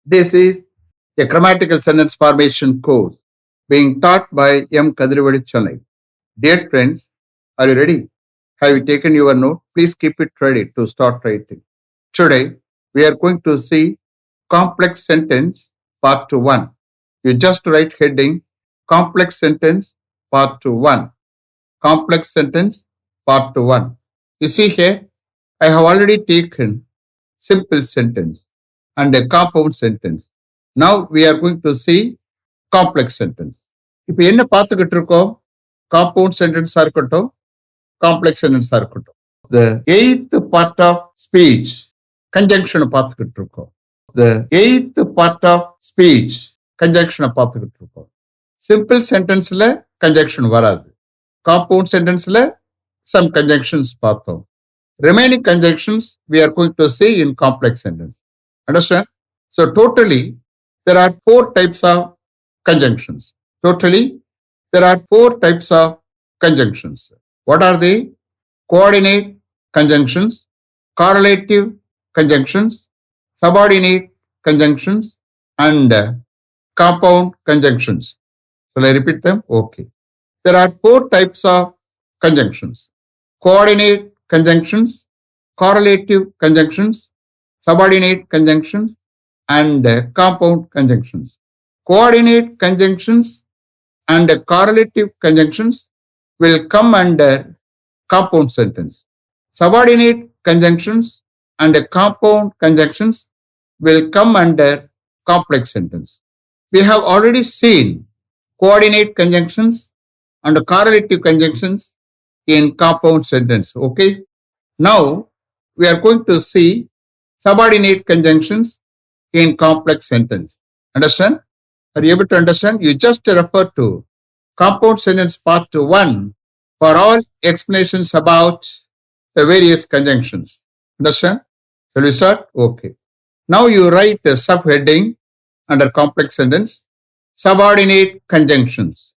This is a grammatical sentence formation course being taught by M. Kadirvadi Chennai. Dear friends, are you ready? Have you taken your note? Please keep it ready to start writing. Today, we are going to see complex sentence part 1. You just write heading complex sentence part 1. Complex sentence part 1. You see here, I have already taken simple sentence and a compound sentence. Now we are going to see complex sentence. இப்போ என்ன பார்த்துக்கிட்டு இருக்கோம்? Compound சென்டென்ஸா இருக்கட்டும், complex சென்டென்ஸா இருக்கட்டும். The eighth part of speech conjunction பார்த்துக்கிட்டு இருக்கோம். The eighth part of speech conjunction பார்த்துக்கிட்டு இருக்கோம். சிம்பிள் சென்டென்ஸ்ல conjunction வராது. காம்பவுண்ட் சென்டென்ஸ்ல some conjunctions பார்த்தோம். Remaining conjunctions we are going to see in complex sentence. Understand? So totally there are 4 types of conjunctions. Totally there are 4 types of conjunctions. What are they? Coordinate conjunctions, correlative conjunctions, subordinate conjunctions, and compound conjunctions. Shall I repeat them? Okay. There are 4 types of conjunctions. Coordinate conjunctions, correlative conjunctions, subordinate conjunctions, and compound conjunctions. Coordinate conjunctions and correlative conjunctions will come under compound sentence. Subordinate conjunctions and compound conjunctions will come under complex sentence. We have already seen coordinate conjunctions and correlative conjunctions in compound sentence. Okay. Now we are going to see subordinate conjunctions in complex sentence. Understand? Are you able to understand? You just refer to compound sentence part 1 for all explanations about the various conjunctions. Understand? Shall we start? Okay. Now you write a subheading under complex sentence, subordinate conjunctions.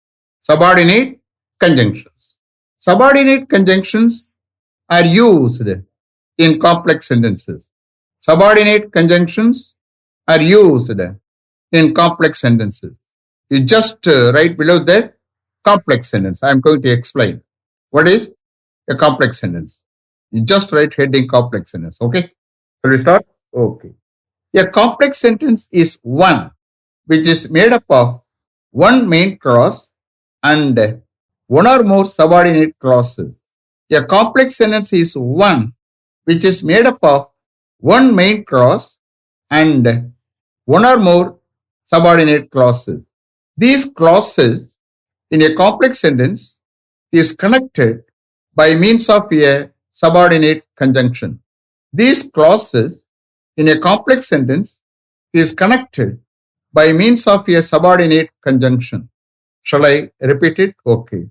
Subordinate conjunctions. Subordinate conjunctions are used in complex sentences. Subordinate conjunctions are used in complex sentences. You just write below that complex sentence. I am going to explain what is a complex sentence. You just write heading complex sentence. Okay. Shall we start? Okay. A complex sentence is one which is made up of one main clause and one or more subordinate clauses. A complex sentence is one which is made up of one main clause and one or more subordinate clauses. These clauses in a complex sentence is connected by means of a subordinate conjunction. These clauses in a complex sentence is connected by means of a subordinate conjunction. Shall I repeat it? Okay.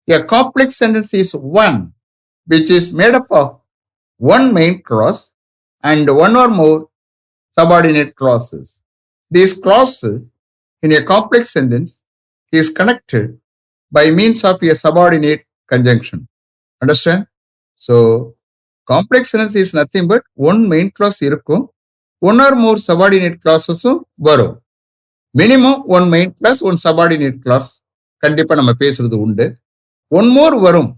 A complex sentence is one which is made up of one main clause and one or more subordinate clauses. These clauses in a complex sentence is connected by means of a subordinate conjunction. Understand? So, complex sentence is nothing but one main clause இருக்கும், one or more subordinate clausesும் வரும். Minimum one main clause, one subordinate clause கண்டிப்பா நம்ம பேசுறது உண்டு. One more வரும்.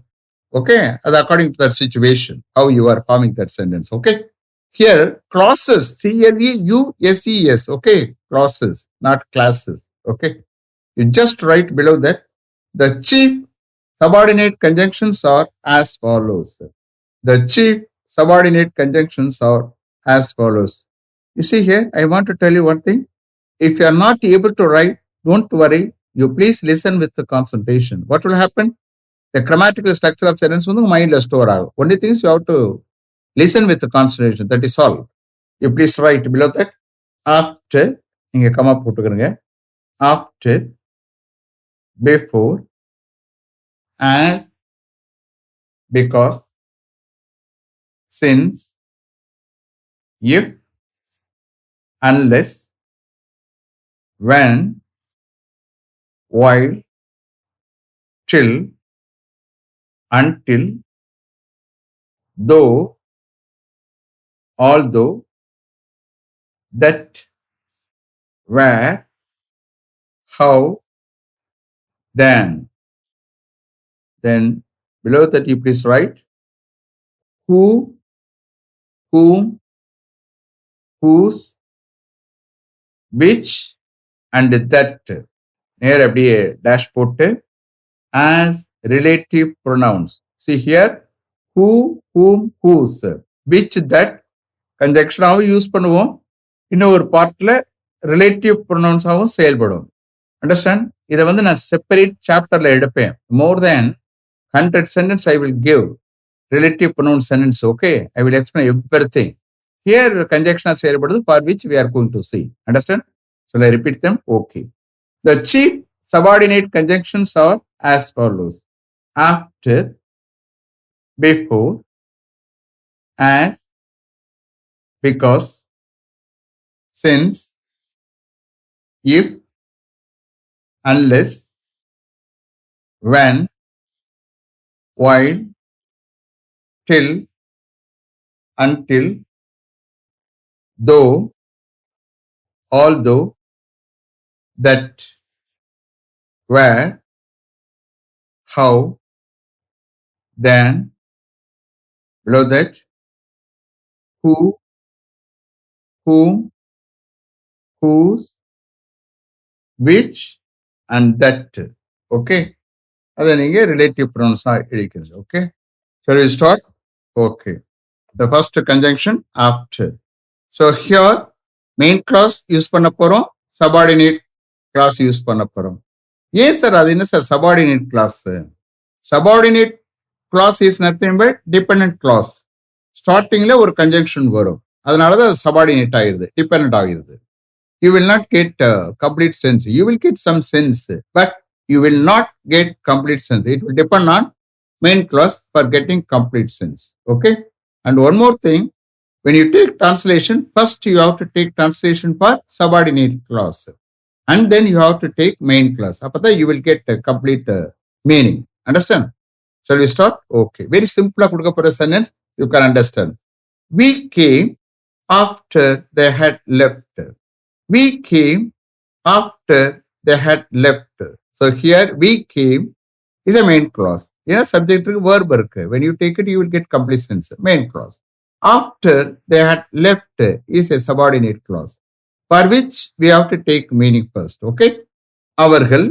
Okay? அது according to that situation, how you are forming that sentence. Okay? Here, clauses, C-L-E-U-S-E-S. Okay? Clauses, not classes. Okay? You just write below that. The chief subordinate conjunctions are as follows. The chief subordinate conjunctions are as follows. You see here, I want to tell you one thing. If you are not able to write, don't worry. You please listen with the concentration. What will happen? The grammatical structure of sentence வந்து mind store ஆகும். Only things you have to listen with the concentration. That is all. You please write below that. After, நீங்க comma போட்டுக்கிறங்க. After, before, as, because, since, if, unless, when, while, till, until, though, although, that, where, how, then. Then below that you please write who, whom, whose, which, and that. நேர் அப்படியே dash போட்டு as relative pronouns. See here, who, whom, whose, which, that conjunction ஆகவும் use பண்ணுவோம். இன்னும் ஒரு பார்ட்ல relative pronounce ஆகவும் செயல்படும். அண்டர்ஸ்டாண்ட்? இதை வந்து நான் செப்பரேட் சாப்டர்ல எடுப்பேன். மோர் தேன் 100 sentence I will give relative pronoun sentence. Okay, I will explain everything. Here conjunction செயல்படுது for which we are going to see. Understand? So I repeat them. Okay. The chief subordinate conjunctions are as follows: after, before, as, because, since, if, unless, when, while, till, until, though, although, that, where, how, then, below that, who, whom, whose, which, and that. Okay. அதை நீங்க relative ப்ரொனவுன்ஸா எழுதிக்கிறது. Okay. Shall we start? Okay. The first conjunction, after. So here main clause use பண்ண போறோம், subordinate clause use பண்ண போறோம். ஏன் sir அது என்ன sir subordinate clause? Subordinate clause is nothing but dependent clause. ஸ்டார்டிங்ல ஒரு கன்ஜங்ஷன் வரும், அதனாலதான் அது subordinate ஆகிருது, டிபெண்ட் ஆகிருது. You will not get complete sense. You will get some sense, but you will not get complete sense. It will depend on main clause for getting complete sense. Okay. And one more thing, when you take translation, first you have to take translation for subordinate clause, and then you have to take main clause. Appo you will get a complete meaning. Understand? Shall we start? Okay. Very simple kudukka pora sentence you can understand. We came after they had left. We came after they had left. So here we came is a main clause. Yeah, subject verb irukku. When you take it, you will get complete sense. Main clause. After they had left is a subordinate clause, for which we have to take meaning first. Okay. அவர்கள்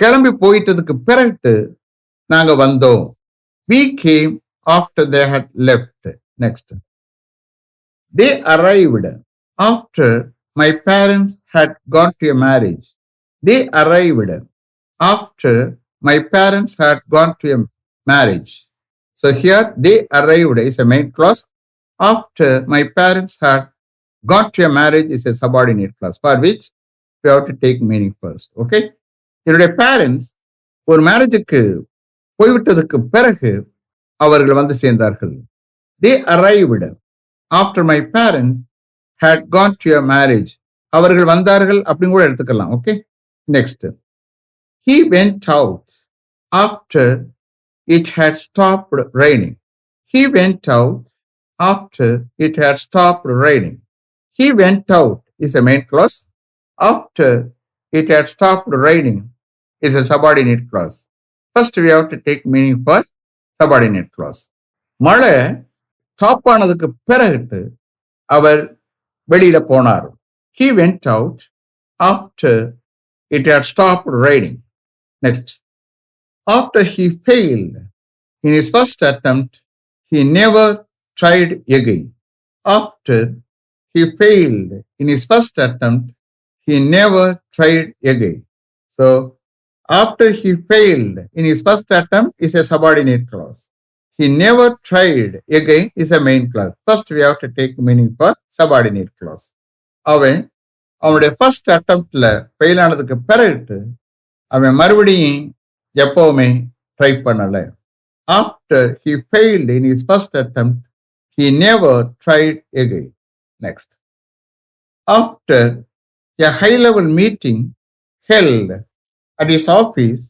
கிளம்பி போயிட்டதுக்கு பிறகு நாங்க வந்தோம். We came after they had left. Next. They arrived after my parents had gone to a marriage. They arrived after my parents had gone to a marriage. So here they arrived is a main clause. After my parents had gone to a marriage is a subordinate clause, for which we have to take meaning first. Okay. என்னுடைய parents ஒரு மேரேஜுக்கு போய்விட்டதுக்கு பிறகு அவர்கள் வந்து சேர்ந்தார்கள். They arrived after my parents had gone to a marriage. அவர்கள் வந்தார்கள் அப்படின்னு கூட எடுத்துக்கலாம். Okay. Next. He went out after it had stopped raining. He went out after it had stopped raining. He went out is a main clause. After it had stopped raining is a subordinate clause. First we have to take meaning for subordinate clause. மழை stop ஆனதுக்கு பிறகு அவர் வெளியில போனார். He went out after it had stopped raining. Next. After he failed in his first attempt, he never tried again. After he failed in his first attempt, he never tried again. So, after he failed in his first attempt is a subordinate clause. He never tried again is a main clause. First we have to take meaning for subordinate clause. அவனுடைய first அட்டம்ப்ட்ல fail ஆனதுக்கு பிறகு அவன் மறுபடியும் எப்பவுமே try பண்ணல. After he failed in his first attempt he never tried again. Next. After a high level meeting held at his office,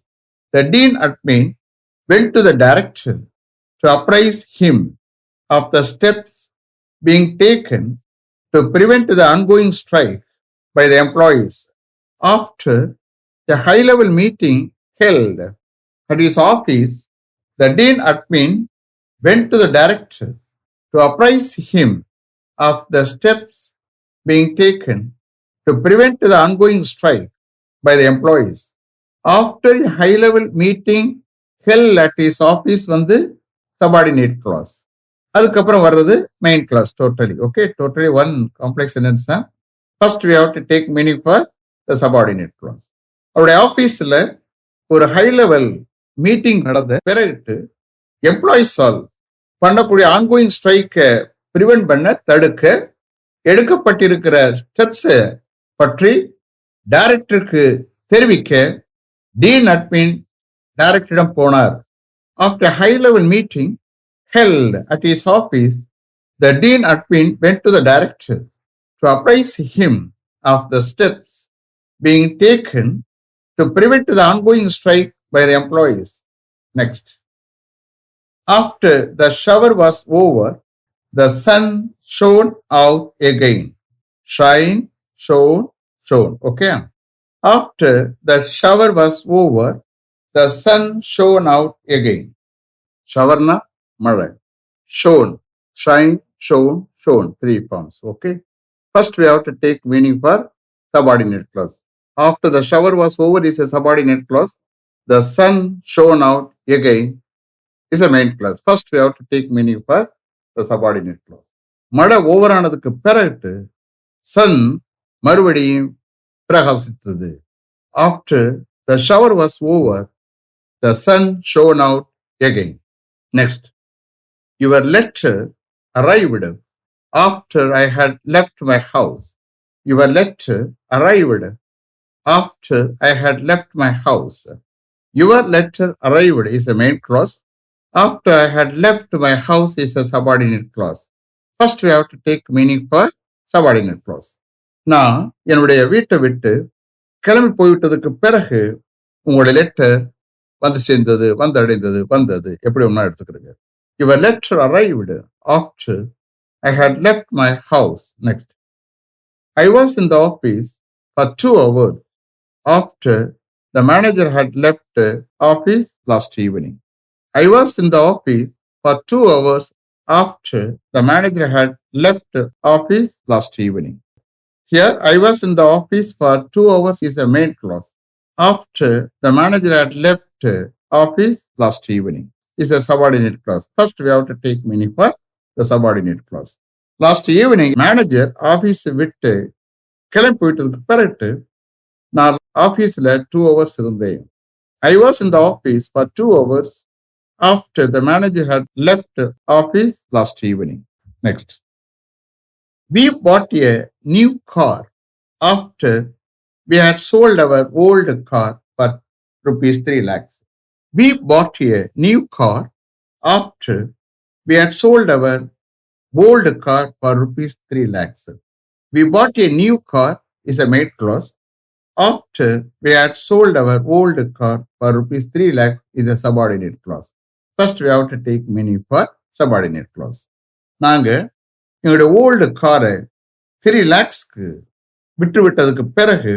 the dean admin went to the director to apprise him of the steps being taken to prevent the ongoing strike by the employees. After a high-level meeting held at his office, the Dean admin went to the director to apprise him of the steps being taken to prevent the ongoing strike by the employees. After a high-level meeting held at his office வந்து subordinate clause. அதுக்கப்புறம் வர்றது main clause totally one complex sentence தான். First we have to take meaning for the subordinate clause. அவருடைய ஆஃபீஸில் ஒரு high level meeting நடந்த பிறகு எம்ப்ளாயிஸால் பண்ணக்கூடிய ஆன்கோயிங் ஸ்ட்ரைக்கை ப்ரிவென்ட் பண்ண தடுக்க எடுக்கப்பட்டிருக்கிற ஸ்டெப்ஸை பற்றி டைரக்டருக்கு தெரிவிக்க டீன் அட்மின் டைரக்டரிடம் போனார். After high level meeting held at his office, the Dean admin went to the director to apprise him of the steps being taken to prevent the ongoing strike by the employees. Next. After the shower was over, the sun shone out again. Shine, shone. Okay. After the shower was over, the sun shone out again. Shower na? Mara. Shone, shine, shone. 3 forms. Okay. First, we have to take meaning for subordinate clause. After the shower was over is a subordinate clause. The sun shone out again is a main clause. First, we have to take meaning for the subordinate clause. மழை over ஆனதுக்கு பிறகு Sun மறுபடியும் பிரகாசித்தது. After the shower was over, the sun shone out again. Next. Your letter arrived after I had left my house. Your letter arrived after I had left my house. Your letter arrived is a main clause. After I had left my house is a subordinate clause. First we have to take meaning for subordinate clause. நான் என்னுடைய வீட்டை விட்டு கிளம்பி போய்விட்டதுக்கு பிறகு உங்களுடைய letter வந்து சேர்ந்தது, வந்தது எப்படி ஒன்றா எடுத்துக்கிறீங்க. Your letter arrived after I had left my house. Next. I was in the office for 2 hours after the manager had left the office last evening. I was in the office for 2 hours after the manager had left the office last evening. Here, I was in the office for 2 hours is a main clause. After the manager had left the office last evening is a subordinate clause. First, we have to take meaning for the subordinate clause. Last evening, manager office விட்டு கிளம்பி போயிட்டதுக்கு பிறகு நான் ஆஃபீஸில் 2 hours இருந்தேன். I was in the office for 2 hours after the manager had left the office last evening. Next. We bought a new car after we had sold our old car for rupees 3 lakhs. We bought a new car after we had sold our old car for rupees 3 lakhs. We bought a new car is a main clause. After we had sold our old car for rupees 3 lakhs is a subordinate clause. First we have to take meaning for subordinate clause. நாங்கள் எங்களுடைய old காரை 3 lakhsக்கு விட்டுவிட்டதுக்கு பிறகு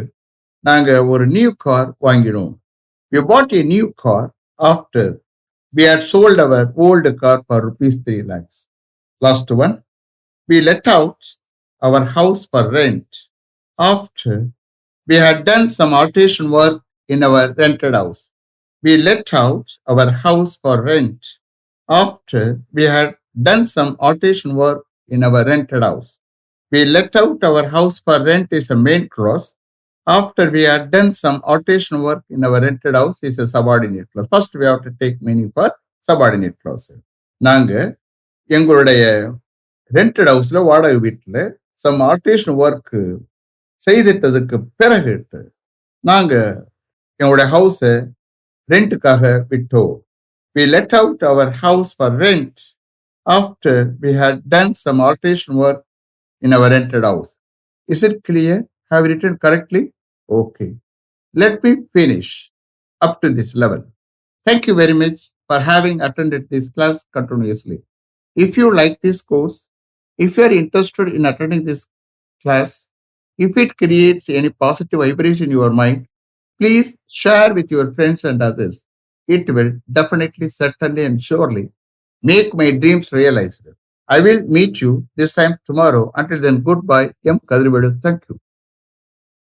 நாங்கள் ஒரு new car வாங்கினோம். We bought a new car after we had sold our old car for rupees 3 lakhs. Last one. We let out our house for rent after we had done some alteration work in our rented house. We let out our house for rent after we had done some alteration work in our rented house. We let out our house for rent is a main clause. After we had done some alteration work in our rented house is a subordinate clause. First we have to take meaning for subordinate clause. நாங்கள் எங்களுடைய rented ஹவுஸில் வாடகை வீட்டில் some alteration work செய்திட்டதுக்கு பிறகு நாங்கள் எங்களுடைய ஹவுஸை ரெண்ட்டுக்காக விட்டோம். We let out our house for rent after we had done some alteration work in our rented house. Is it clear? Have you written correctly? Okay. Let me finish up to this level. Thank you very much for having attended this class continuously. If you like this course, if you are interested in attending this class, If it creates any positive vibration in your mind, please share with your friends and others. It will definitely, certainly, and surely make my dreams realized. I will meet you this time tomorrow. Until then, goodbye. M. Kadribedu. Thank you.